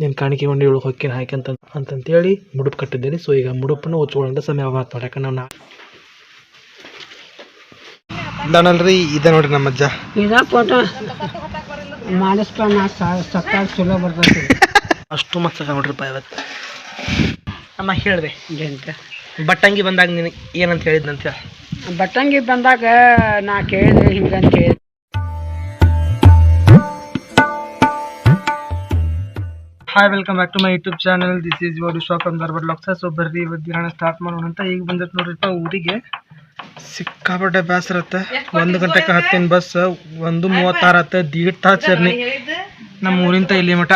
ನೀನು ಕಾಣಿಕೆ ಉಂಡಿ ಒಳಗೆ ಹೊಕ್ಕಿನ ಹಾಕಿ ಅಂತಂತೇಳಿ ಮುಡುಪು ಕಟ್ಟಿದ್ದೇನೆ. ಸೊ ಈಗ ಮುಡುಪನ್ನು ಹೊಚ್ಕೊಳ್ಳೋಂಥ ಸಮಯ ಆಗುತ್ತೆ ನೋಡಿ. ಯಾಕಂದ್ರೆ ನಾವು ಇದಾನಲ್ರಿ, ಇದೆ ನೋಡ್ರಿ ನಮ್ಮ ಅಜ್ಜ. ಇದ ಫೋಟೋ ಮಾಡಿಸ್ಕೊಂಡು ಸಕ್ಕಾರ ಚಲೋ ಬರ್ತೈತಿ. ಅಷ್ಟು ಮಸ್ತ್ ನೋಡ್ರಿಪ್ಪ ಇವತ್ತು. ಅಮ್ಮ ಹೇಳಿದೆ ಅಂತ ಬಟ್ಟಂಗಿ ಬಂದಾಗ ನಿನಗೆ ಏನಂತ ಹೇಳಿದ್ನಂತ ಹೇಳಿ. ಬಟ್ಟಂಗಿ ಬಂದಾಗ ನಾ ಕೇಳಿದೆ ಹಿಂಗಂತ ಹೇಳಿದೆ. Hi, welcome back to my YouTube channel. This is your shop from Dharwad locks. So ಬರ್ರಿ ಇವತ್ತು ದಿನ ಸ್ಟಾರ್ಟ್ ಮಾಡೋಣ ಅಂತ. ಈಗ ಬಂದೈತೆ ನೋಡ್ರಿಪ್ಪ ಊರಿಗೆ. ಸಿಕ್ಕಾಪಟ್ಟೆ ಬೇಸರ ಇರುತ್ತೆ. 1 ಗಂಟೆಗೆ ಹತ್ತಿನ ಬಸ್, 1:36 ಆತ. 1.5 ತಾಸು ಜರ್ನಿ ನಮ್ಮ ಊರಿಂದ ಇಲ್ಲಿ ಮಠ.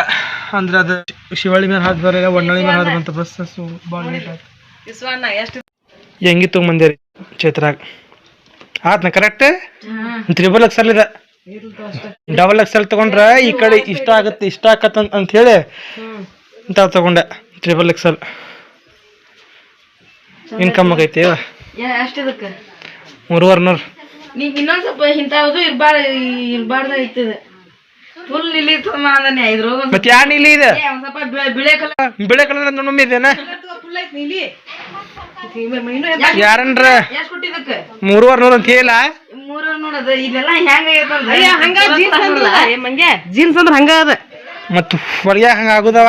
ಅಂದ್ರೆ ಅದು ಶಿವಳ್ಳಿ ಮೇಲೆ ಹಾದು ಬರಲ್ಲ, ಒಣ್ಣಳ್ಳಿ ಮೇಲೆ ಹಾದು ಬಂತ ಬಸ್. ಸೊ ಭಾಳ ಲೇಟ್ ಆಯ್ತು. ಹೆಂಗಿ ತೊಗೊಂಬಂದೇರಿ ಚೈತ್ರಾಗ ಆತ್ನ ಕರೆಕ್ಟ್. 3 XL ಇದೆ. 2 XL ತಗೊಂಡ್ರ ಈ ಕಡೆ ಇಷ್ಟ ಆಗುತ್ತೆ, ಇಷ್ಟ ಆಕತ್ತ ಅಂತ ಹೇಳಿ ಇಂಥ ತಗೊಂಡೆ. 3 XL ಇನ್ಕಮ್ ಆಗೈತಿ. 3,400. ನೀಗ ಇನ್ನೊಂದ್ ಸ್ವಲ್ಪ ಇಂಥದ್ದು ಇರ್ಬಾರ್ದ ಐತದ. ಫುಲ್ ಇಲ್ಲಿ ಮತ್ತೆ ಯಾ ನೀಲಿ ಇದೆ? ಬಿಳೆ ಕಲರ್ ನೋಡಮ್ಮಿ ಇದೇನ ಯಾರನ್ರ 3,400 ಅಂತ ಹೇಳ. ಜೀನ್ಸ್ ಅಂದ್ರ ಹಂಗ ಅದ. ಮತ್ತ ಹೊರಗೆ ಹಂಗ ಆಗುದವ.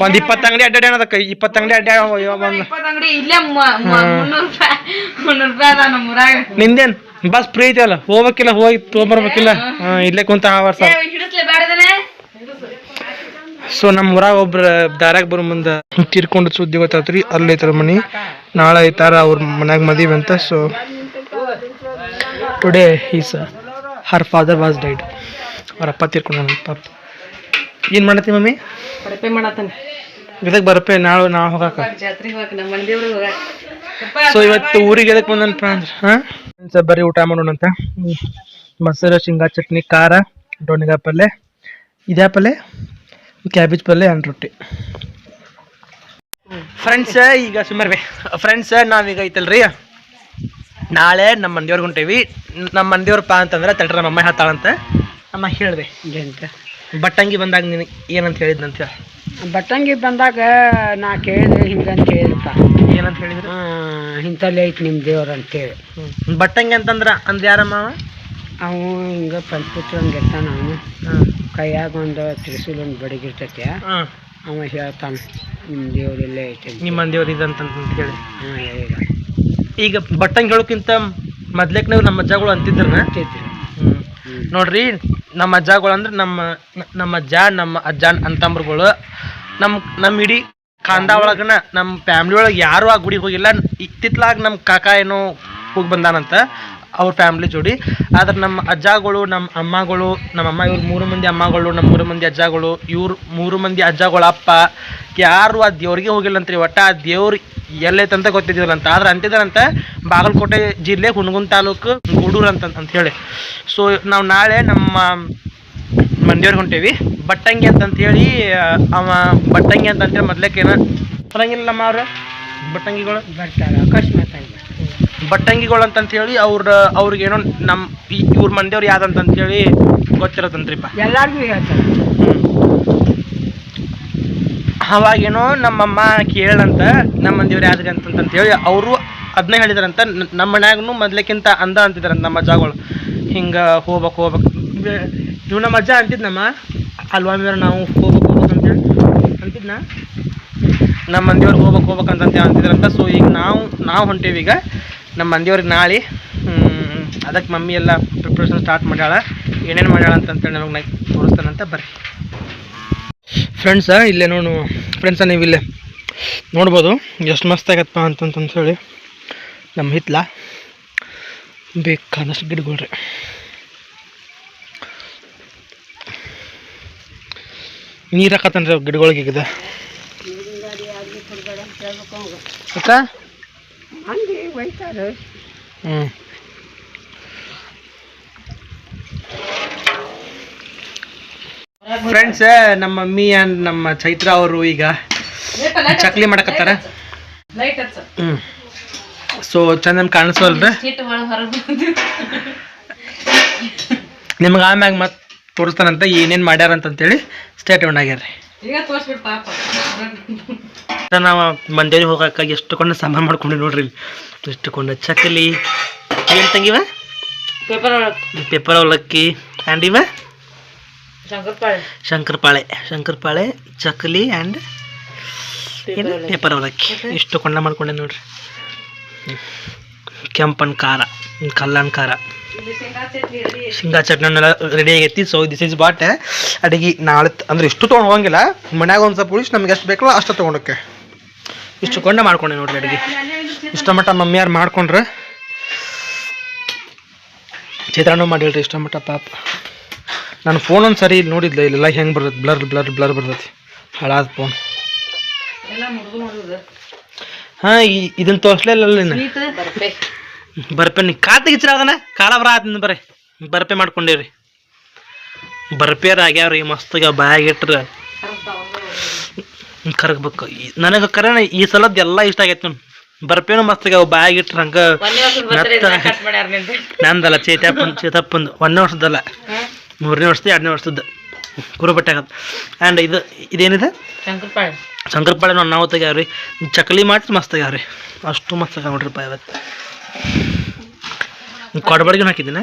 ಒಂದ್ 20 ಅಂಗಡಿ ಅಡ್ಡಾಡಿ ಅದಕ್ಕ 20 ಅಂಗಡಿ ಅಡ್ಡಾಡಿ ಇಲ್ಲೇ 300 ರೂಪಾಯಿ ಅದ ನಮ್ಮೂರಾಗ. ನಿಂದೇನ್ ಬಸ್ ಫ್ರೀ ಐತಲ್ಲ, ಹೋಗ್ಬೇಕಿಲ್ಲ, ಹೋಗಿ ತೊಗೊಂಬರ್ಬೇಕಿಲ್ಲ, ಇಲ್ಲೇ ಕುಂತ ವರ್ಷ. ಸೊ ನಮ್ಮ ಊರಾಗ ಒಬ್ರ ದಾರ್ಯಾಗ ಬರೋ ಮುಂದೆ ತೀರ್ಕೊಂಡು ಸುದ್ದಿ ಗೊತ್ತಾತ್ರಿ. ಅಲ್ಲಿ ಐತರ ಮನಿ, ನಾಳೆ ಐತಾರ ಅವ್ರ ಮನ್ಯಾಗ ಮದುವೆ ಅಂತ. So today is her father was died. ಅವ್ರ ಅಪ್ಪ ತೀರ್ಕೊಂಡು ಪಾಪ. ಏನು ಮಾಡತ್ತಿ ಮಮ್ಮಿ? ಬರಪೆ ಮಾಡತ್ತಾನೆ. ಇದಕ್ಕೆ ಬರಪೆ ನಾಳೆ ಹೋಗಾಕ. ಸೊ ಇವತ್ತು ಊರಿಗೆ ಎದಕ್ಕೆ ಬಂದನಪ್ಪ ಅಂದ್ರೆ ಬರೀ ಊಟ ಮಾಡೋಣ ಅಂತ. ಮೊಸರು, ಶೇಂಗಾ ಚಟ್ನಿ, ಖಾರ, ಡೊಣ್ಣಿಗಾಯಿ ಪಲ್ಯ, ಇದೇ ಪಲ್ಯ, ಕ್ಯಾಬೇಜ್ ಪಲ್ಯ, ಅಂಡ್ ರೊಟ್ಟಿ. ಫ್ರೆಂಡ್ಸ್ ಈಗ ಸುಮಾರು ಫ್ರೆಂಡ್ಸ್ ನಾವೀಗ ಐತಲ್ರಿ, ನಾಳೆ ನಮ್ಮ ಮಂದಿಯವ್ರಿಗೆ ಹೊಂಟೇವಿ. ನಮ್ಮ ಮಂದಿಯವ್ರಪ್ಪ ಅಂತಂದ್ರೆ ತಡ್ರ ನಮ್ಮ ಅಮ್ಮ ಹೇಳ್ತಾಳಂತ. ಅಮ್ಮ ಹೇಳಿದೆ ಅಂತ ಬಟ್ಟಂಗಿ ಬಂದಾಗ ನಿನಗೆ ಏನಂತ ಹೇಳಿದ್ನಂತ ಹೇಳಿ. ಬಟ್ಟಂಗಿ ಬಂದಾಗ ನಾ ಕೇಳಿದೆ ಹಿಂಗಂತ ಹೇಳಿದಪ್ಪ. ಏನಂತ ಹೇಳಿದ್ರು? ಇಂಥಲ್ಲಿ ಐತಿ ನಿಮ್ಮ ದೇವ್ರ ಅಂತೇಳಿ. ಬಟ್ಟಂಗಿ ಅಂತಂದ್ರೆ ಅಂದ್ರೆ ಯಾರಮ್ಮ? ಅವು ಹಿಂಗೆ ಪಂಚಪುತ್ರಂಗೆ ಇರ್ತಾನ. ಅವನು ಕೈಯಾಗ ಒಂದು ತ್ರಿಶೂಲ್ ಒಂದು ಬಡಿಗಿರ್ತೈತಿ. ಅವ ಹೇಳ್ತಾನೆ ನಿಮ್ಮ ದೇವ್ರಲ್ಲೇ ಐತೆ, ನಿಮ್ಮ ದೇವ್ರು ಇದಂತ ಹೇಳಿ. ಹೇಳಿದ. ಈಗ ಬಟ್ಟಂಗಿ ಹೇಳೋಕ್ಕಿಂತ ಮೊದ್ಲೇಕ್ ನಾವು ನಮ್ಮ ಅಜ್ಜಗಳು ಅಂತಿದ್ರು. ನೋಡ್ರಿ, ನಮ್ಮ ಅಜ್ಜಗಳು ಅಂದ್ರೆ ನಮ್ಮ ಅಜ್ಜ, ನಮ್ಮ ಅಜ್ಜ ಅಂತಂಬ್ರುಗಳು. ನಮ್ಮ ಇಡೀ ಖಾಂದ ಒಳಗನ ನಮ್ಮ ಫ್ಯಾಮ್ಲಿ ಒಳಗೆ ಯಾರು ಆ ಗುಡಿಗೆ ಹೋಗಿಲ್ಲ. ಇತ್ತಿತ್ಲಾಗ ನಮ್ಮ ಕಾಕ ಏನೋ ಹೋಗಿ ಬಂದಾನಂತ ಅವ್ರ ಫ್ಯಾಮ್ಲಿ ಜೋಡಿ. ಆದ್ರೆ ನಮ್ಮ ಅಜ್ಜಗಳು, ನಮ್ಮ ಅಮ್ಮಗಳು, ನಮ್ಮಮ್ಮ ಇವ್ರು 3 ಮಂದಿ ಅಮ್ಮಗಳು, ನಮ್ಮ 3 ಮಂದಿ ಅಜ್ಜಗಳು, ಇವ್ರು 3 ಮಂದಿ ಅಜ್ಜಗಳ ಅಪ್ಪ ಯಾರು ಆ ದೇವ್ರಿಗೆ ಹೋಗಿಲ್ಲಂತ್ರಿ. ಒಟ್ಟು ಆ ದೇವ್ರು ಎಲ್ಲೈತಂತ ಗೊತ್ತಿದ್ದಿಲ್ಲಂತ. ಆದ್ರೆ ಅಂತಿದ್ದಾರಂತ ಬಾಗಲಕೋಟೆ ಜಿಲ್ಲೆ ಹುಣಗುನ್ ತಾಲೂಕು ಗೂಡೂರು ಅಂತ ಹೇಳಿ. ಸೊ ನಾವು ನಾಳೆ ನಮ್ಮ ಮಂದಿಯವ್ರಿಗೆ ಹೊಂಟೇವಿ. ಬಟ್ಟಂಗಿ ಅಂತಂತೇಳಿ ಅವ ಬಟ್ಟಂಗಿ ಅಂತಂತೇಳಿ ಮೊದ್ಲೇಕೇನ ಬರಂಗಿಲ್ಲಮ್ಮ ಅವ್ರ ಬಟ್ಟಂಗಿಗಳು ಬರ್ತಾರೆ ಅಕಸ್ಮಾತ್ ಆಗಿ. ಬಟ್ಟಂಗಿಗಳು ಅಂತಂತೇಳಿ ಅವ್ರಿಗೇನೋ ನಮ್ಮ ಇವ್ರ ಮಂದಿಯವ್ರು ಯಾವ್ದಂತಂತೇಳಿ ಗೊತ್ತಿರತ್ತಂತ್ರಿಪ್ಪ. ಎಲ್ಲಾರ್ಗೂ ಹೇಳ್ತಾರೆ. ಅವಾಗೇನೋ ನಮ್ಮಮ್ಮ ಕೇಳಂತ ನಮ್ಮ ಮಂದಿಯವ್ರು ಯಾವ್ದು ಅಂತಂತೇಳಿ ಅವರು ಅದನ್ನ ಹೇಳಿದಾರಂತ. ನಮ್ಮ ಮನ್ಯಾಗೂ ಮೊದ್ಲಕ್ಕಿಂತ ಅಂದ ಅಂತಿದಾರಂತ ನಮ್ಮ ಅಜ್ಜಗಳು. ಹಿಂಗೆ ಹೋಗ್ಬೇಕು ಇವ್ ನಮ್ಮ ಅಜ್ಜ ಅಂತಿದ್ನಮ್ಮ ಅಲ್ವಾ ಮೇಲೆ ನಾವು ಹೋಗ್ಬೇಕು ಅಂತೇಳಿ ಅಂತಿದ್ನ. ನಮ್ಮ ಮಂದಿಯವ್ರಿಗೆ ಹೋಗ್ಬೇಕಂತಂತ ಅಂತಿದ್ರಂತ. ಸೊ ಈಗ ನಾವು ಹೊಂಟೇವಿ. ಈಗ ನಮ್ಮ ಮಂದಿಯವ್ರಿಗೆ ನಾಳೆ ಅದಕ್ಕೆ ಮಮ್ಮಿ ಎಲ್ಲ ಪ್ರಿಪ್ರೇಷನ್ ಸ್ಟಾರ್ಟ್ ಮಾಡ್ಯಾಳ. ಏನೇನು ಮಾಡ್ಯಾಳ ಅಂತಂತೇಳಿ ನಮಗೆ ತೋರಿಸ್ತಾನಂತ. ಬರ್ರಿ ಫ್ರೆಂಡ್ಸ, ಇಲ್ಲೇ ನೋಡು ಫ್ರೆಂಡ್ಸ, ನೀವು ಇಲ್ಲೇ ನೋಡ್ಬೋದು ಎಷ್ಟು ಮಸ್ತ್ ಆಗತ್ತಪ್ಪ ಅಂತಂತ ಹೇಳಿ. ನಮ್ಮ ಹಿತ್ಲ ಬೇಕಾದಷ್ಟು ಗಿಡಗಳ್ರಿ. ನೀರು ಹಾಕತ್ತನ್ರಿ ಗಿಡಗಳಿಗೆ. ಈಗ ಅಕ್ಕ ಫ್ರೆಂಡ್ಸ್, ನಮ್ಮ ಮಮ್ಮಿ ಆ್ಯಂಡ್ ನಮ್ಮ ಚೈತ್ರ ಅವರು ಈಗ ಚಕ್ಲಿ ಮಾಡಕತ್ತಾರ. ಸೊ ಚಂದನ್ ಕಾಣಿಸೋಲ್ರಿ ನಿಮ್ಗೆ. ಆಮ್ಯಾಗ ಮತ್ತೆ ತೋರಿಸ್ತಾನಂತ ಏನೇನು ಮಾಡ್ಯಾರ ಅಂತೇಳಿ ಸ್ಟೇಟ್ ಔಟ್ ಆಗ್ಯಾರ. ನಾವು ಮಂದೇರಿ ಹೋಗಕ್ಕೆ ಎಷ್ಟುಕೊಂಡ ಸಾಮಾನು ಮಾಡ್ಕೊಂಡೆ ನೋಡ್ರಿ. ಎಷ್ಟುಕೊಂಡ ಚಕ್ಕಲಿ ಏನು ತಂಗಿವ ಪೇಪರ್ ಅವಲಕ್ಕಿ ಆ್ಯಂಡ್ ಇವ ಶಂಕರಪಾಳೆ ಚಕ್ಕಲಿ ಆ್ಯಂಡ್ ಪೇಪರ್ ಅವಲಕ್ಕಿ ಇಷ್ಟು ಕೊಂಡ ಮಾಡ್ಕೊಂಡೆ ನೋಡ್ರಿ. ಕೆಂಪನ್ ಖಾರ, ಕಲ್ಲನ್ ಖಾರ, ಶೇಂಗಾ ಚಟ್ನಿನೆಲ್ಲ ರೆಡಿ ಆಗೈತಿ. ಸೊ ದಿಸ್ ಇಸ್ ಬಾಟ್ ಅಡಿಗೆ. ನಾಳೆ ಅಂದ್ರೆ ಇಷ್ಟು ತೊಗೊಂಡು ಹೋಗಂಗಿಲ್ಲ, ಮನ್ಯಾಗ ಒಂದು ಸ್ವಲ್ಪ ಉಳಿಸಿ ನಮ್ಗೆ ಎಷ್ಟು ಬೇಕಲ್ಲ ಅಷ್ಟು ತೊಗೊಂಡೋಕೆ ಇಷ್ಟು ಕೊಂಡ ಮಾಡ್ಕೊಂಡೆ ನೋಡ್ರಿ ಅಡಿಗೆ. ಇಷ್ಟ ಮಟ್ಟ ಮಮ್ಮಿಯಾರು ಮಾಡ್ಕೊಂಡ್ರೆ ಚಿತ್ರಾನ್ನ ಮಾಡಿಲ್ರಿ ಇಷ್ಟ ಮಟ್ಟ. ಪಾಪ ನಾನು ಫೋನ್ ಒಂದು ಸರಿ ಇಲ್ಲಿ ನೋಡಿದ್ದೆ, ಇಲ್ಲೆಲ್ಲ ಹೆಂಗೆ ಬರ್ತೈತಿ, ಬ್ಲರ್ ಬರ್ತೈತಿ, ಹಾಳಾದ ಫೋನ್. ಹಾಂ ಇದನ್ನು ತೋರಿಸ್ಲಿಲ್ಲ ಬರ್ಪೆ ನೀ ಕಾ ತೆಗಿಚ್ರ ಅದನ್ನ ಕಾಲ ಬರ ಆತಿಂದ ಬರ್ಪೆ ಮಾಡ್ಕೊಂಡೇವ್ರಿ. ಬರ್ಪೇರ ಆಗ್ಯಾವ್ರಿ ಮಸ್ತಾಗ ಬಾಯಾಗಿಟ್ರ ಕರಗ್ಬೇಕು. ನನಗೆ ಕರೆ ಈ ಸಲದ್ದು ಎಲ್ಲ ಇಷ್ಟ ಆಗೈತೆ ನೋಡಿ. ಬರ್ಪೇನು ಮಸ್ತಾಗ ಬಾಯಾಗಿಟ್ರ ಹಂಗ ನಂದಲ್ಲ ಚೇತಪ್ಪಂದು 1ನೇ ವರ್ಷದಲ್ಲ 3ನೇ ವರ್ಷದ 2ನೇ ವರ್ಷದ ಕುರುಬಟ್ಟೆ ಆಗತ್ತೆ. ಆ್ಯಂಡ್ ಇದೇನಿದೆ ಶಂಕರಪಾಳೆ ನಾವು ತೆಗ್ಯಾವ್ರಿ. ಚಕ್ಲಿ ಮಾಡಿ ಮಸ್ತ್ ಆಗ್ಯಾವ್ರಿ, ಅಷ್ಟು ಮಸ್ತ್ ಆಗ ನೋಡ್ರಿಪ್ಪ. ಇವತ್ತು ಕೊಡಬಡಿಗೆ ಹಾಕಿದ್ದೀನಿ.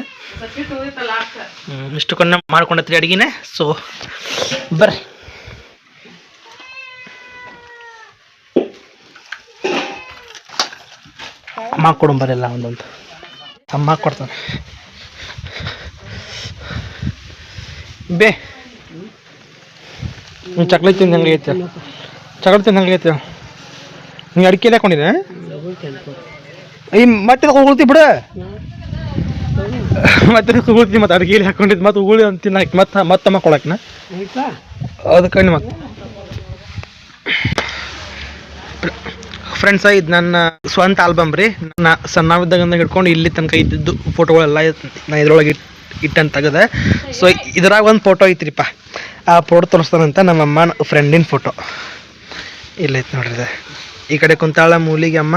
ಇಷ್ಟು ಕೊಂಡ ಮಾಡ್ಕೊಂಡತ್ರಿ ಅಡಿಗೆನೆ. ಸೊ ಬರ್ರಿ ಅಮ್ಮ ಕೊಡಂಬರೆಲ್ಲ ಒಂದೊಂದು ಅಮ್ಮ ಕೊಡ್ತಾನೆ. ಬೇ ನೀನು ಚಕ್ಲಿ ತಿಂದು ಹಂಗೈತೆ, ಚಕ್ಲಿ ತಿಂದು ಹಂಗೈತೆ. ನೀವು ಅಡಿಕೆಯಲ್ಲಿ ಹಾಕೊಂಡಿದ್ದೆ ಈ ಮತ್ತೆ ಉಗುಳ್ತಿ ಬಿಡ, ಮತ್ತೆ ಉಗುಳ್ತಿ ಮತ್ತೆ ಅಡಿಗೆಯಲ್ಲಿ ಹಾಕೊಂಡಿದ್ದು ಮತ್ತೆ ಉಗುಳಿ ಅಂತ ತಿನ್ನಾಕಿ ಮತ್ತಮ್ಮ ಕೊಡಕ್ನ ಅದಕ್ಕೆ ಮತ್ತೆ ಫ್ರೆಂಡ್ಸ. ಇದು ನನ್ನ ಸ್ವಂತ ಆಲ್ಬಮ್ ರೀ. ಸಣ್ಣವಿದ್ದಾಗ ಹಿಡ್ಕೊಂಡು ಇಲ್ಲಿ ತನಕ ಇದ್ದಿದ್ದು ಫೋಟೋಗಳೆಲ್ಲ ನಾ ಇದ್ರೊಳಗೆ ಇಟ್ಟಂತ ತೆಗೆದೆ. ಸೊ ಇದ್ರಾಗ ಒಂದು ಫೋಟೋ ಐತ್ರಿಪ್ಪ, ಆ ಫೋಟೋ ತೋರಿಸ್ತಾನಂತ ನಮ್ಮಮ್ಮನ ಫ್ರೆಂಡಿನ ಫೋಟೋ ಇಲ್ಲೈತೆ ನೋಡ್ರಿ. ಈ ಕಡೆ ಕುಂತಾಳ ಮೂಲಿಗೆ ಅಮ್ಮ,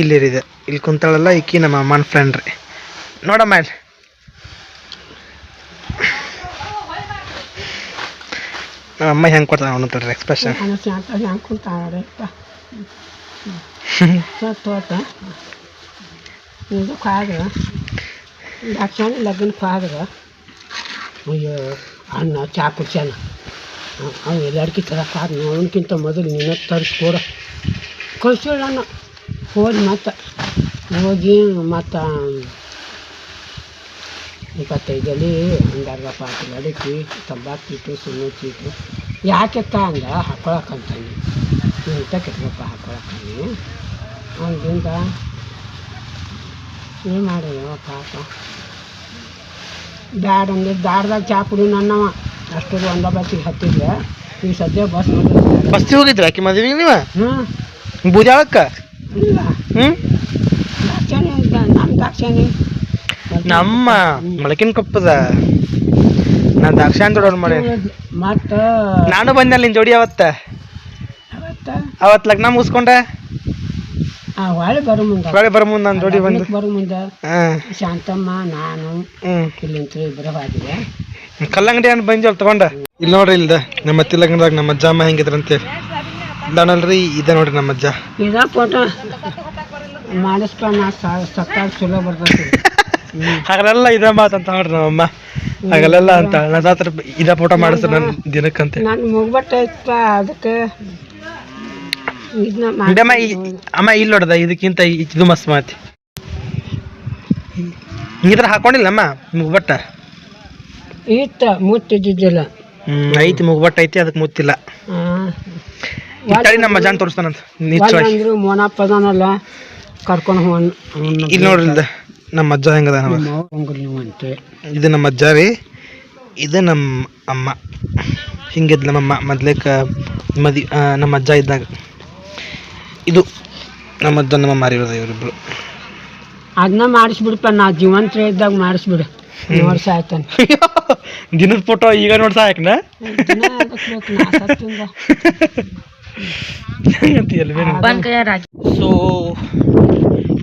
ಇಲ್ಲಿರಿದೆ. ಇಲ್ಲಿ ಕುಂತಾಳಲ್ಲ ಈಕಿ ನಮ್ಮ ಅಮ್ಮನ ಫ್ರೆಂಡ್ ರೀ. ನೋಡಮ್ಮ ಇಲ್ಲಿ ನಮ್ಮ ಅಮ್ಮ ಹೆಂಗೆ ಕೊಡ್ತಾಳೆ ಅವನು ಎಕ್ಸ್ಪ್ರೆಷನ್. ಇದು ಖಾದ್ರ ದಾಕ್ಷಾಣಿ ಲಗ್ನ ಖಾದ್ರ ಅಯ್ಯೋ ಅನ್ನ ಚಾ ಕುಡ್ಸ್ಯಾನ ಅವ್ನು ಎಲ್ಲಾಡ್ಕಿ ತರಕ್ಕೆ ಆದ ಅವನಕ್ಕಿಂತ ಮೊದಲು ನೀನು ತರಿಸ್ಕೊಡ ಕಳ್ಸೋಳ ನಾನು ಹೋಗಿ ಮತ್ತು ಹೋಗಿ ಮತ್ತು 25 ಒಂದು ಅರ್ಧ ಪಾತ್ರೆ ಅಡಿಕೆ ತಂಬಾಕು ಚೀಟು ಸುಣ್ಣ ಚೀಟು ಯಾಕೆತ್ತ ಅಂದ ಹಾಕೊಳಕ್ಕಂತಾನೆ ಇಂಥ ಕೆಟ್ಟಪ್ಪ ಹಾಕೊಳಕ್ಕಂದು ಅವನಿಂದ ಏನು ಮಾಡಿದವ ಪಾಪ. ಬ್ಯಾಡ ಅಂದ್ರೆ ದಾಡ್ದಾಗ ಚಾ ಕುಡಿ ನನ್ನವ ಅಷ್ಟು ಒಂದ ಬಸ್ಸಿಗೆ ಹತ್ತಿದ್ದೆ. ಈಗ ಸದ್ಯ ಬಸ್ಸಿಗೆ ಹೋಗಿದ್ರ ಆಕಿ ಮದುವೆಗೆ ನೀವು? ಹ್ಞೂ ಬೂದ್ಯಾಳಕ್ಕ ಇಲ್ಲ ದಾಕ್ಷಾಣಿ ನಮ್ಮ ದಾಕ್ಷಾಣಿ ನಮ್ಮ ಮೊಳಕಿನ ಕೊಪ್ಪದ ನಾನು ದಾಕ್ಷಾಣಿ ದೊಡ್ಡವ್ರು ಮಾಡಿ ಮತ್ತು ನಾನು ಬಂದಲ್ಲ ನಿನ್ನ ಜೋಡಿ ಅವತ್ತು ಲಗ್ನ ಮುಗಿಸ್ಕೊಂಡೆ ಹೊಳೆ ಬರೋ ಮುಂದೆ ನಾನು ಜೋಡಿ ಬಂದು ಬರೋ ಮುಂದೆ ಶಾಂತಮ್ಮ ನಾನು ಇಲ್ಲಿಂತ ಇಬ್ಬರು ಹೋಗಿದ್ದೆ. ಕಲ್ಲಂಗಡಿ ಅಂತ ಬಂದಿವಲ್ಲ ತಗೊಂಡ. ಇಲ್ಲಿ ನೋಡ್ರಿ ಇಲ್ದ ನಮ್ಮ ಅತ್ತಿ ಲಗ್ನದಾಗ ನಮ್ಮ ಅಜ್ಜಮ್ಮ ಹೆಂಗಿದ್ರಂತೇಳಿ ಇದಾನಲ್ರಿ. ಇದೆ ನೋಡ್ರಿ ನಮ್ಮ ಅಜ್ಜ. ಇದ ಫೋಟೋ ಮಾಡಿಸ್ಪ ನಾ ಸಕ್ಕಾಗ ಚಲೋ ಬರ್ತೈತಿ. ಹಾಗಲೆಲ್ಲ ಇದ ಮಾತಂತ ನೋಡ್ರಿ ನಮ್ಮಮ್ಮ ಹಾಗಲೆಲ್ಲ ಅಂತ ನನ್ನ ಹತ್ರ ಇದ ಫೋಟೋ ಮಾಡಿಸ್ತಾರೆ ನನ್ನ ದಿನಕ್ಕಂತೆ. ನಾನು ಮುಗ್ಬಟ್ಟ ಇತ್ತ ಅದಕ್ಕೆ ಅಮ್ಮ ಇಲ್ಲಿ ನೋಡ್ದ ಇದಕ್ಕಿಂತ ಇದು ಮಸ್ತ್ ಮಾತಿ ಇದ್ರ ಹಾಕೊಂಡಿಲ್ಲಮ್ಮ ಮುಗ್ಬಟ್ಟ ಇತ್ತ ಮುತ್ತಿದ್ದಿದ್ದಿಲ್ಲ. ಐತಿ ಮುಗ್ಬಟ್ಟ ಐತಿ ಅದಕ್ಕೆ ಮುತ್ತಿಲ್ಲ. ನಮ್ಮ ಜಾನ್ ತೋರಿಸ್ತಾನಂತ ಅಂದ್ರು ಮೋನಪ್ಪದನಲ್ಲ ಕರ್ಕೊಂಡು ಇಲ್ಲಿ ನೋಡ್ರಿ ನಮ್ಮ ಅಜ್ಜ ಹೆಂಗದ. ಇದು ನಮ್ಮ ಅಜ್ಜ ರೀ, ಇದು ನಮ್ಮ ಅಮ್ಮ. ಹಿಂಗಿದ್ ನಮ್ಮಮ್ಮ ಮೊದ್ಲೇಕ ನಮ್ಮ ಅಜ್ಜ ಇದ್ದಾಗ. ಇದು ನಮ್ಮ ಅಜ್ಜ ನಮ್ಮ ಮಾರಿರೋದು ಇವರಿಬ್ರು. ಅದನ್ನ ಮಾಡಿಸ್ಬಿಡಪ್ಪ, ನಾ ಜೀವಂತ ಇದ್ದಾಗ ಮಾಡಿಸ್ಬಿಡು. ವರ್ಷ ಆಯ್ತಾನೆ ದಿನದ ಫೋಟೋ ಈಗ ನೋಡ್ಸ ಯಾಕನ ಸೊ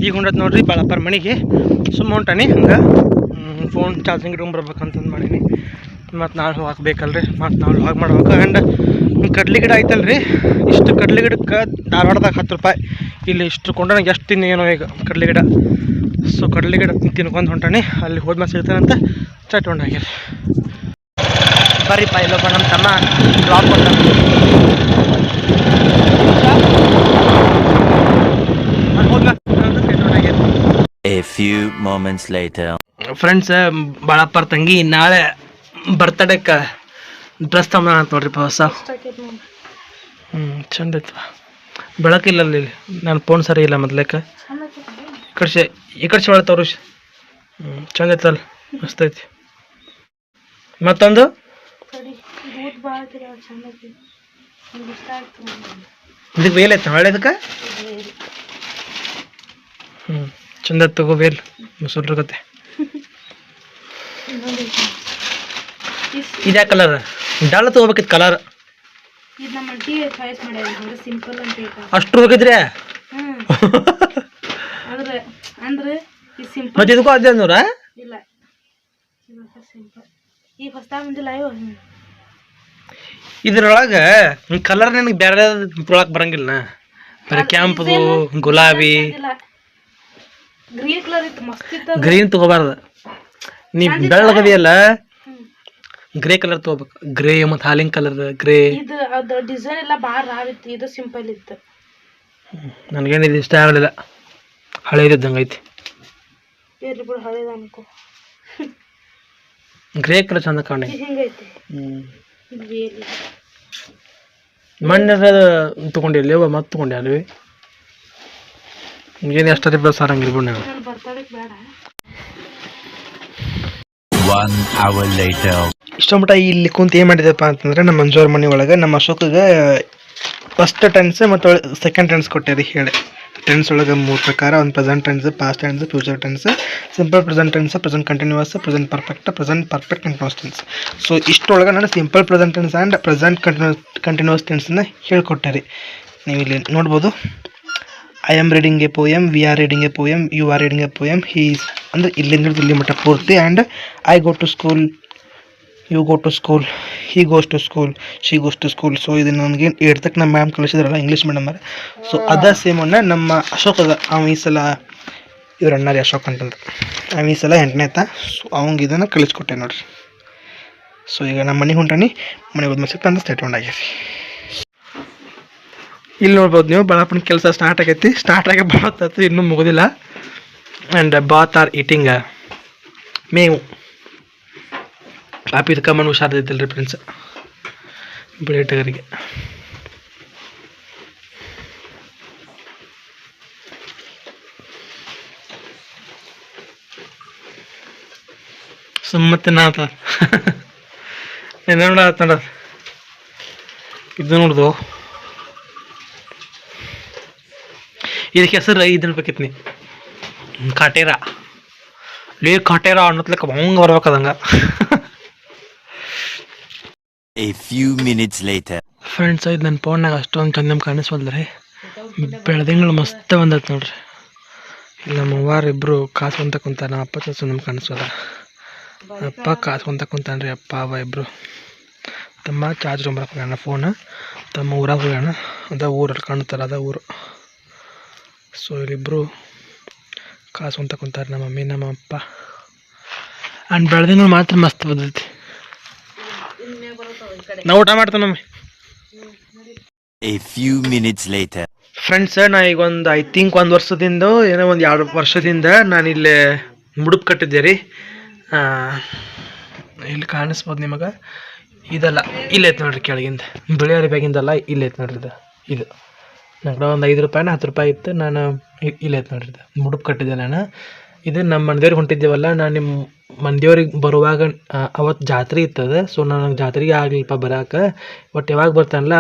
ಈಗ ಹೊಂಟತ್ ನೋಡ್ರಿ ಬಾಳಪ್ಪರ ಮನೆಗೆ. ಸುಮ್ಮ ಹೊಂಟಾನಿ ಹಂಗೆ ಫೋನ್ ಚಾರ್ಜಿಂಗ್ ರೂಮ್ ಬರ್ಬೇಕಂತಂದು ಮಾಡೀನಿ. ಮತ್ತು ನಾಳೆ ಹಾಕ್ಬೇಕಲ್ರಿ, ಮತ್ತು ನಾಳೆ ಹಾಗೆ ಮಾಡ್ಬೇಕು. ಆ್ಯಂಡ್ ಕಡ್ಲಿ ಗಿಡ ಐತಲ್ರಿ, ಇಷ್ಟು ಕಡ್ಲಿ ಗಿಡಕ್ಕೆ ಧಾರವಾಡದಾಗ 10 ರೂಪಾಯಿ, ಇಲ್ಲಿ ಇಷ್ಟು ಕೊಂಡ್ರೆ ಎಷ್ಟು ತಿನ್ನೇನೋ ಈಗ ಕಡ್ಲಿ ಗಿಡ. ಸೊ ಕಡ್ಲಿ ಗಿಡ ತಿನ್ಕೊಂಡು ಹೊಂಟಾನೆ, ಅಲ್ಲಿ ಹೋದ್ಮೇಲೆ ಸಿಗ್ತಾನಂತ ಚಟ್ ಹೊಂಡಾಗ್ಯಾರ. ಬರ್ರಿಪ್ಪ, ಇಲ್ಲೊಬ್ಬ ನಮ್ಮ ತಮ್ಮ ಬ್ಲಾಗ್ ಕೊಡ್ತಾನೆ. A few moments later. Friends, ಬಾಳಪ್ಪರ ತಂಗಿ ನಾಳೆ ಬರ್ತಡೇಕ್ಕೆ ಡ್ರೆಸ್ ತಗೊಂಡ ಅಂತ ನೋಡ್ರಿಪ್ಪ ಹೊಸ. ಚಂದ ಐತ, ಬೆಳಕಿಲ್ಲ ಅಲ್ಲಿ, ನಾನು ಫೋನ್ ಸರಿ ಇಲ್ಲ ಮೊದ್ಲೇಕ. ಈ ಕಡೆ ಒಳ ತೋರಿಸ್. ಚಂದ ಐತಲ್ಲ, ಮಸ್ತ್ ಐತಿ. ಮತ್ತೊಂದು ಇದಕ್ಕೆ ವೇಲ್ ಐತ ಒಳ್ಳೇದಕ್ಕೆ. ಚಂದ ತಗೋ ವೇಲ್, ಮುಸುಲ್ರ ಕತೆ. ಇದ್ಯಾ ಕಲರ್ ಡಾಳ ತಗೋಬೇಕಿತ್ತು ಕಲರ್. ಅಷ್ಟು ಹೋಗಿದ್ರೆ ಮತ್ತೆ ಇದಕ್ಕೂ ಅದೇ ಅಂದೂರ ಇದ್ರೊಳಗೆ ಕಲರ್ ನಿನಗೆ ಬೇರೆ ತೊಳಕ್ ಬರಂಗಿಲ್ಲ. ಬರೀ ಕೆಂಪದು, ಗುಲಾಬಿ, ಗ್ರೀನ್ ತಗೋಬಾರ್ದು. ನೀ ಬೆಳ್ಳಗದಿಯಲ್ಲ, ಗ್ರೇ ಕಲರ್ ತಗೋಬೇಕು. ಗ್ರೇ ಮತ್ತು ಹಾಲಿನ ಕಲರ್ ಗ್ರೇ. ಡಿಸೈನ್ ಎಲ್ಲ ಭಾಳ ರಾವಿತ್ತು, ಇದು ಸಿಂಪಲ್ ಇತ್ತು. ನನಗೇನಿದು ಇಷ್ಟ ಆಗಲಿಲ್ಲ, ಹಳೇದಿದ್ದಂಗೆ ಐತಿ. ಹಳೇದ ಅನ್ಕೋ, ಗ್ರೇ ಕಲರ್ ಚಂದ ಕಾಣೆ. ಹಿಂಗೈತಿ ಮಣ್ಣದ ತೊಗೊಂಡಿರ್ಲಿ ಮತ್ತೆ ತೊಗೊಂಡೆ ಅಲ್ವಿ. ಏನು ಎಷ್ಟು ರೂಪಾಯಿ ಸಾರಂಗಿಲ್ಲ ಬಿಡು. ನಾನು ಬರ್ತಡೇಗೆ ಬೇಡ. 1 hour later. ಇಷ್ಟೊಂಬಿಟ್ಟ ಇಲ್ಲಿ ಕುಂತು ಏನು ಮಾಡಿದೆಪ್ಪ ಅಂತಂದ್ರೆ, ನಮ್ಮ ಮಂಜೂರ್ ಮನೆ ಒಳಗೆ ನಮ್ಮ ಅಶೋಕಿಗೆ ಫಸ್ಟ್ ಟೆನ್ಸ್ ಮತ್ತು ಸೆಕೆಂಡ್ ಟೆನ್ಸ್ ಕೊಟ್ಟೇರಿ ಹೇಳಿ. ಟೆನ್ಸ್ ಒಳಗೆ 3 ಪ್ರಕಾರ: ಒಂದು present tense, past tense, future tense, simple present tense, present continuous, present perfect, present perfect continuous tense. So ಇಷ್ಟೊಳಗೆ ನಾನು simple present tense and present continuous ಟೆನ್ಸನ್ನು ಹೇಳ್ಕೊಟ್ಟೆ. ನೀವು ಇಲ್ಲಿ ನೋಡ್ಬೋದು. I am reading a poem, we are reading a poem, you are reading a poem, he is ಅಂದರೆ ಇಲ್ಲಿಂದ ಇಲ್ಲಿ ಮಟ್ಟ ಪೂರ್ತಿ. And I go to school, you go to school, he goes to school, she goes to school. So ಇದು ನನಗೆ 8th ನಮ್ಮ ma'am ಕಳಿಸಿದ್ರಲ್ಲ, English ಮೀಡಿಯಮ್ಮರು. ಸೊ ಅದ ಸೇಮನ್ನು ನಮ್ಮ ಅಶೋಕದ ಅವ ಈ ಸಲ ಇವ್ರ ಅಣ್ಣಾರಿ ಅಶೋಕ್ ಅಂತಂದ್ರೆ ಅವ ಈ ಸಲ 8ನೇತ. ಸೊ ಅವಂಗೆ ಇದನ್ನು ಕಳಿಸ್ಕೊಟ್ಟೆ ನೋಡ್ರಿ. ಸೊ ಈಗ ನಮ್ಮ ಮನೆಗೆ ಹೊಂಟಾನಿ, ಮನೆಗೆ ಹೋದ್ಮೇಲೆ ಸಿಕ್ತಂದ್ರೆ ಸ್ಟೇಟ್ ಹೊಂಡಾಗ್ಯಾರಿ. ಇಲ್ಲಿ ನೋಡ್ಬೋದು ನೀವು, ಬಾಳಪ್ಪನ ಕೆಲಸ ಸ್ಟಾರ್ಟ್ ಆಗೈತಿ. ಸ್ಟಾರ್ಟ್ ಆಗಿ ಬಾಳತ್ತು, ಇನ್ನೂ ಮುಗೋದಿಲ್ಲ. ಆ್ಯಂಡ್ ಬಾತ್ ಆರ್ ಈಟಿಂಗ್ ಮೇವು. ಪಾಪಿ ಕಮ್ಮನ್ ಹುಷಾರ್ದೈತಿಲ್ಲ ರೀ ಫ್ರೆಂಡ್ಸ್, ಬಿಳೇಟಗರಿಗೆ. ಸುಮ್ಮತ್ತೆ ನಾತ ನೋಡ ಇದು ನೋಡ್ದು. ಇದಕ್ಕೆ ಹೆಸರು ಇದನ್ನ ಬೇಕಿತ್ತು ನೀ, ಕಾಟೇರ. ಲೇ ಕಾಟೇರ ಅನ್ನತ್ಲಕ್ಕ ಹಂಗೆ ಬರ್ಬೇಕದಂಗ. A few minutes later. Friends, ಇದು ನನ್ನ ಫೋನ್ನಾಗ ಅಷ್ಟೊಂದು ಚಂದ ಕಾಣಿಸ್ವಲ್ದ್ರಿ. ಬೆಳೆದಿಂಗಳು ಮಸ್ತ್ ಬಂದೈತೆ ನೋಡ್ರಿ. ಇಲ್ಲಿ ನಮ್ಮ ಅವ್ವಾರು ಇಬ್ಬರು ಕಾಸ್ಕೊಂತ ಕುಂತಾರ. ನಮ್ಮ ಅಪ್ಪ ಚಂದ ನಮ್ಗೆ ಕಾಣಿಸ್ವಲ್ಲ. ಅಪ್ಪ ಕಾಸ್ಕೊಂತ ಕುಂತಾನ್ರಿ, ಅಪ್ಪ ಅವ ಇಬ್ಬರು. ತಮ್ಮ ಚಾರ್ಜ್ ರೂಮ್ಬರಕ್ಕೆ ಹೋಗ್ಯಾನ ಫೋನ್. ತಮ್ಮ ಊರಾಗ ಹೋಗ್ಯಾನ, ಅದ ಊರಲ್ಲಿ ಕಾಣುತ್ತಾರೆ, ಅದ ಊರು. ಸೊ ಇಲ್ಲಿಬ್ಬರು ಕಾಸ್ಕೊಂತ ಕುಂತಾರೆ, ನಮ್ಮ ಮಮ್ಮಿ ನಮ್ಮ ಅಪ್ಪ. ಆ್ಯಂಡ್ ಬೆಳೆದಿಂಗಳು ಮಾತ್ರ ಮಸ್ತ್ ಬಂದೈತಿ. ನಾವು ಊಟ ಮಾಡ್ತೇವೆ ನಮ್ಮಿ. A few minutes later. Friends, ನಾ ಈಗ ಒಂದು ಐ ಥಿಂಕ್ 1 ವರ್ಷದಿಂದ ಏನೋ ಒಂದು 2 ವರ್ಷದಿಂದ ನಾನು ಇಲ್ಲೇ ಮುಡುಪು ಕಟ್ಟಿದ್ದೆ ರೀ. ಇಲ್ಲಿ ಕಾಣಿಸ್ಬೋದು ನಿಮಗೆ. ಇದಲ್ಲ, ಇಲ್ಲೈತೆ ನೋಡ್ರಿ ಕೆಳಗಿಂದ, ಬಿಳಿಯರಿ ಬ್ಯಾಗಿಂದಲ್ಲ, ಇಲ್ಲೈತೆ ನೋಡ್ರಿ. ಇದು ನಂಗೆ ಒಂದು 5 ರೂಪಾಯಿನ 10 ರೂಪಾಯಿ ಇತ್ತು. ನಾನು ಇಲ್ಲೈತೆ ನೋಡ್ರಿ, ಮುಡುಪು ಕಟ್ಟಿದ್ದೆ ನಾನು. ಇದು ನಮ್ಮ ಮನೆದೇವ್ರಿಗೆ ಹೊಂಟಿದ್ದೇವಲ್ಲ, ನಾನು ನಿಮ್ಮ ಮನೆದೇವ್ರಿಗೆ ಬರುವಾಗ ಅವತ್ತು ಜಾತ್ರೆ ಇರ್ತದೆ. ಸೊ ನನಗೆ ಜಾತ್ರೆಗೆ ಆಗಲಿಲ್ಲಪ್ಪ ಬರೋಕೆ. ಬಟ್ ಯಾವಾಗ ಬರ್ತಾನಲ್ಲ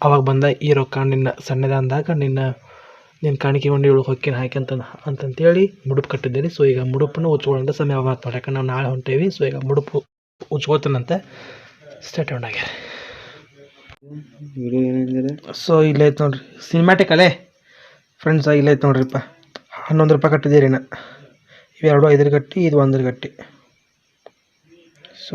ಅವಾಗ ಬಂದ ಈ ರೊಕ್ಕ ನಿನ್ನ ಸಣ್ಣದ ಅಂದಾಗ ನಿನ್ನ ಕಾಣಿಕೆ ಉಂಡಿ ಒಳಗೆ ಹೊಕ್ಕಿನ ಹಾಕಿ ಅಂತಂತೇಳಿ ಮುಡುಪು ಕಟ್ಟಿದ್ದೇನೆ. ಸೊ ಈಗ ಮುಡುಪನ್ನು ಉಚ್ಕೊಳ್ಳೋಂಥ ಸಮಯ ಆಗ್ತದೆ, ಯಾಕಂದ್ರೆ ನಾವು ನಾಳೆ ಹೊಂಟೇವಿ. ಸೊ ಈಗ ಮುಡುಪು ಉಚ್ಕೋತಾನಂತೆ. ಸ್ಟಾರ್ಟ್ ಆಗ್ಯಾರ. ಸೊ ಇಲ್ಲೈತೆ ನೋಡ್ರಿ ಸಿನಿಮ್ಯಾಟಿಕ್ ಅಲ್ಲೇ ಫ್ರೆಂಡ್ಸ್. ಇಲ್ಲೈತೆ ನೋಡ್ರಿಪ್ಪ, 11 ರೂಪಾಯಿ ಕಟ್ಟಿದ್ದೀರಿ ನಾ. ಇವೆರಡು 5 ಗಟ್ಟಿ, ಇದು 1 ಗಟ್ಟಿ. ಸೊ